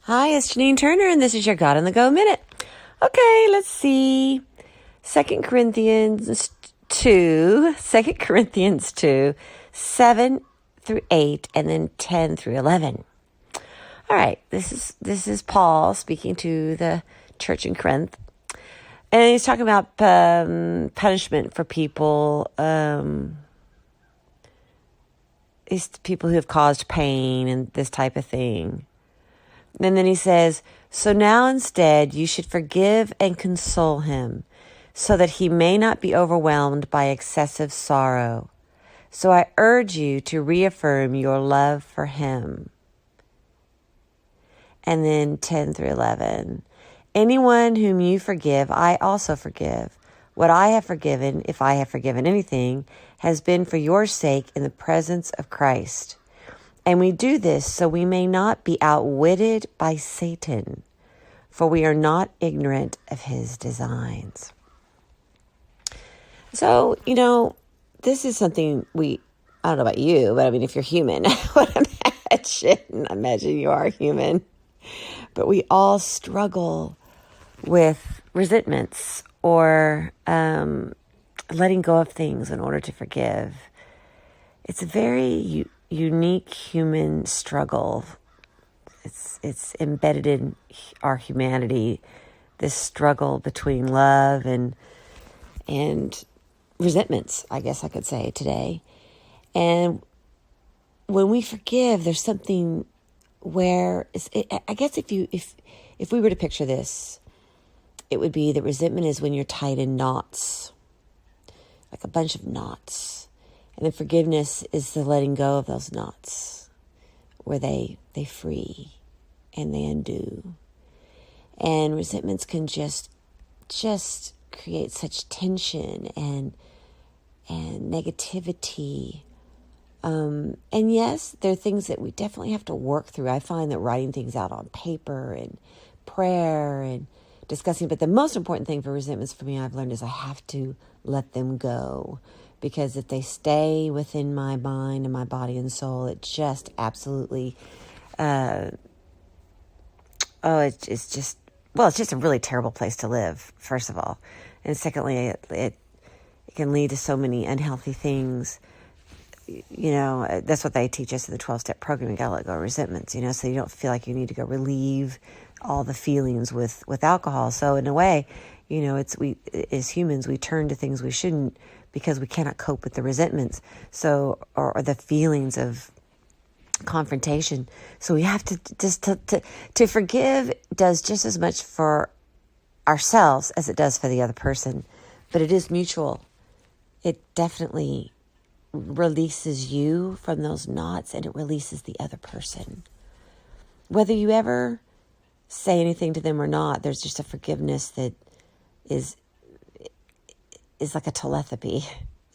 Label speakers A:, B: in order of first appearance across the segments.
A: Hi, it's Janine Turner, and this is your God on the Go Minute. Okay, let's see. 2 Corinthians 2, 7 through 8, and then 10 through 11. All right, this is Paul speaking to the church in Corinth. And he's talking about punishment for people, these people who have caused pain and this type of thing. And then he says, so now instead you should forgive and console him, so that he may not be overwhelmed by excessive sorrow. So I urge you to reaffirm your love for him. And then 10 through 11. Anyone whom you forgive, I also forgive. What I have forgiven, if I have forgiven anything, has been for your sake in the presence of Christ. And we do this so we may not be outwitted by Satan, for we are not ignorant of his designs. So, this is something I don't know about you, but I mean, if you're human, I would imagine you are human. But we all struggle with resentments or letting go of things in order to forgive. It's a very unique human struggle. It's embedded in our humanity, this struggle between love and resentments, I guess I could say today. And when we forgive, there's something where I guess if we were to picture this, it would be that resentment is when you're tied in knots, like a bunch of knots. And then forgiveness is the letting go of those knots, where they free and they undo. And resentments can just create such tension and negativity. And yes, there are things that we definitely have to work through. I find that writing things out on paper and prayer and discussing, but the most important thing for resentments for me, I've learned, is I have to let them go. Because if they stay within my mind and my body and soul, it just absolutely, it's just a really terrible place to live, first of all. And secondly, it can lead to so many unhealthy things. That's what they teach us in the 12-step program. You got to let go of resentments, so you don't feel like you need to go relieve all the feelings with alcohol. So in a way, we as humans, we turn to things we shouldn't, because we cannot cope with the resentments, or the feelings of confrontation. So we have to forgive does just as much for ourselves as it does for the other person, but it is mutual. It definitely releases you from those knots, and it releases the other person. Whether you ever say anything to them or not, there's just a forgiveness that is like a telepathy.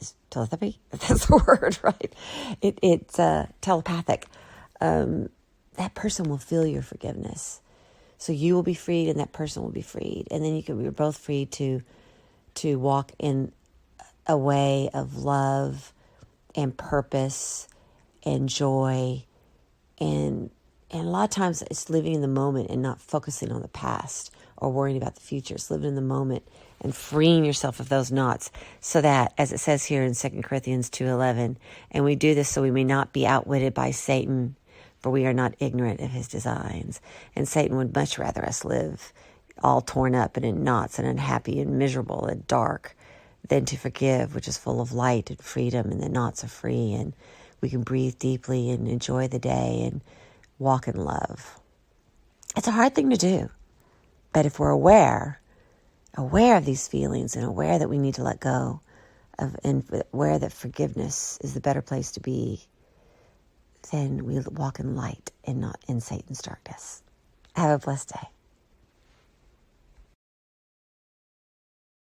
A: Is telepathy? That's the word, right? It's telepathic. That person will feel your forgiveness. So you will be freed and that person will be freed. And then we're both free to walk in a way of love and purpose and joy. And a lot of times it's living in the moment and not focusing on the past or worrying about the future. It's living in the moment and freeing yourself of those knots, so that, as it says here in 2 Corinthians 2:11, and we do this so we may not be outwitted by Satan, for we are not ignorant of his designs. And Satan would much rather us live all torn up and in knots and unhappy and miserable and dark than to forgive, which is full of light and freedom, and the knots are free, and we can breathe deeply and enjoy the day and walk in love. It's a hard thing to do, but if we're aware of these feelings and aware that we need to let go of, and aware that forgiveness is the better place to be, then we walk in light and not in Satan's darkness. Have a blessed day.